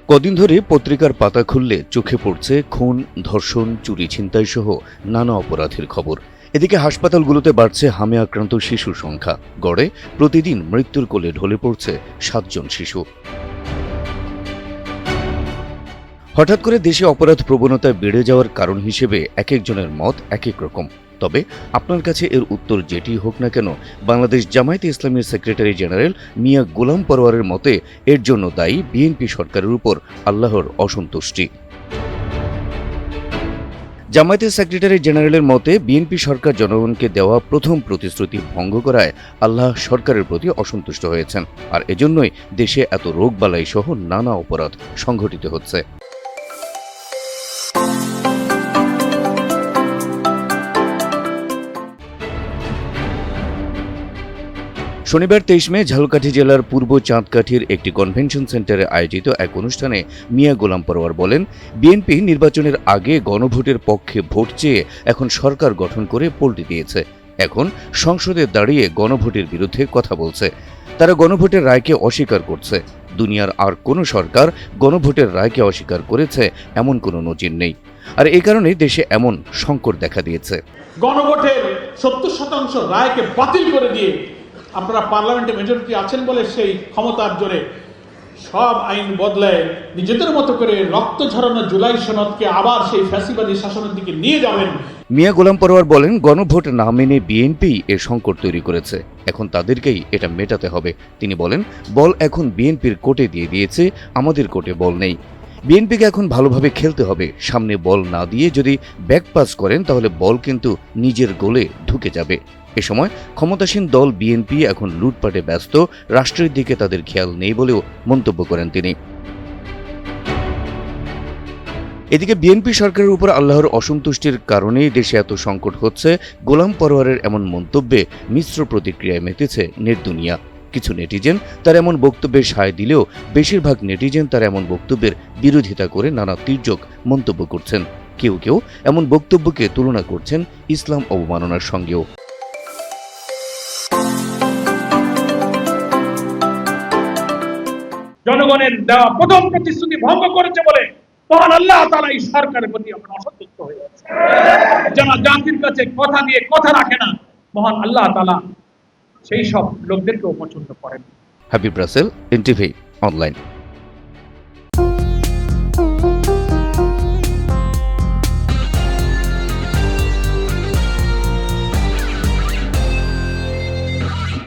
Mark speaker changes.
Speaker 1: কদিন ধরে পত্রিকার পাতা খুললে চোখে পড়ছে খুন, ধর্ষণ, চুরি, ছিনতাই সহ নানা অপরাধের খবর। এদিকে হাসপাতালগুলোতে বাড়ছে হামে আক্রান্ত শিশুর সংখ্যা। গড়ে প্রতিদিন মৃত্যুর কোলে ঢলে পড়ছে 7 জন শিশু। হঠাৎ করে দেশে অপরাধ প্রবণতা বেড়ে যাওয়ার কারণ হিসেবে এক একজনের মত এক এক রকম। তবে আপনার কাছে এর উত্তর যেটি হোক না কেন, বাংলাদেশ জামায়াতে ইসলামীর সেক্রেটারি জেনারেল মিয়া গোলাম পরোয়ারের মতে এর জন্য দায়ী বিএনপি সরকারের উপর আল্লাহর অসন্তুষ্টি। জামায়াতের সেক্রেটারি জেনারেলের মতে বিএনপি সরকার জনগণকে দেওয়া প্রথম প্রতিশ্রুতি ভঙ্গ করায় আল্লাহ সরকারের প্রতি অসন্তুষ্ট হয়েছেন, আর এজন্যই দেশে এত রোগবালাই সহ নানা অপরাধ সংঘটিত হচ্ছে। শনিবার 23 মে ঝালকাঠি জেলার পূর্ব চাঁদকাঠির একটি কনভেনশন সেন্টারে আয়োজিত এক অনুষ্ঠানে মিয়া গোলাম পরোয়ার বলেন, বিএনপি নির্বাচনের আগে গণভোটের পক্ষে ভোট চেয়ে এখন সরকার গঠন করে পল্টি দিয়েছে। এখন সংসদে দাঁড়িয়ে গণভোটের বিরুদ্ধে কথা বলছে। তারা গণভোটের রায়কে অস্বীকার করছে। দুনিয়ার আর কোনো সরকার গণভোটের রায়কে অস্বীকার করেছে এমন কোনো নজির নেই, আর এই কারণেই দেশে এমন সংকট দেখা দিয়েছে।
Speaker 2: গণভোটের 70% রায়কে বাতিল করে দিয়ে আপনারা পার্লামেন্টে মেজরিটি আছেন বলে সেই ক্ষমতার জোরে সব আইন বদলায় নিজেদের মতো করে রক্ত ঝরানো জুলাই সনদকে আবার সেই ফ্যাসিবাদী শাসনের দিকে নিয়ে যাবেন।
Speaker 1: মিয়া গোলাম পরোয়ার বলেন, গণভোট না মেনে বিএনপি এর সংকট তৈরি করেছে, এখন তাদেরকেই এটা মেটাতে হবে। তিনি বলেন, বল এখন বিএনপির কোর্টে দিয়ে দিয়েছে, আমাদের কোর্টে বল নেই। বিএনপিকে এখন ভালোভাবে খেলতে হবে। সামনে বল না দিয়ে যদি ব্যাকপাস করেন তাহলে বল কিন্তু নিজের গোলে ঢুকে যাবে। এ সময় ক্ষমতাসীন দল বিএনপি এখন লুটপাটে ব্যস্ত, রাষ্ট্রের দিকে তাদের খেয়াল নেই বলেও মন্তব্য করেন তিনি। এদিকে বিএনপি সরকারের উপর আল্লাহর অসন্তুষ্টির কারণেই দেশে এত সংকট হচ্ছে। গোলাম পরোয়ারের এমন মন্তব্যে মিশ্র প্রতিক্রিয়ায় মেতেছে নেট দুনিয়া। কিছু নেটিজেন তার এমন বক্তব্যে সায় দিলেও বেশিরভাগ নেটিজেন তার এমন বক্তব্যের বিরোধিতা করে নানা তির্যক মন্তব্য করছেন। কেউ কেউ এমন বক্তব্যকে তুলনা করছেন ইসলাম অবমাননার সঙ্গেও।
Speaker 2: জনগণের দেওয়া প্রথম প্রতিশ্রুতি ভঙ্গ করেছে বলে মহান আল্লাহ তাআলা এই সরকারের প্রতি আমরা অসন্তুষ্ট হয়ে যাচ্ছি। যারা জাতির কাছে কথা দিয়ে কথা রাখে না, মহান আল্লাহ তাআলা সেই সব লোকদেরকেও পছন্দ করেন।
Speaker 1: Habib Rasel, NTV online.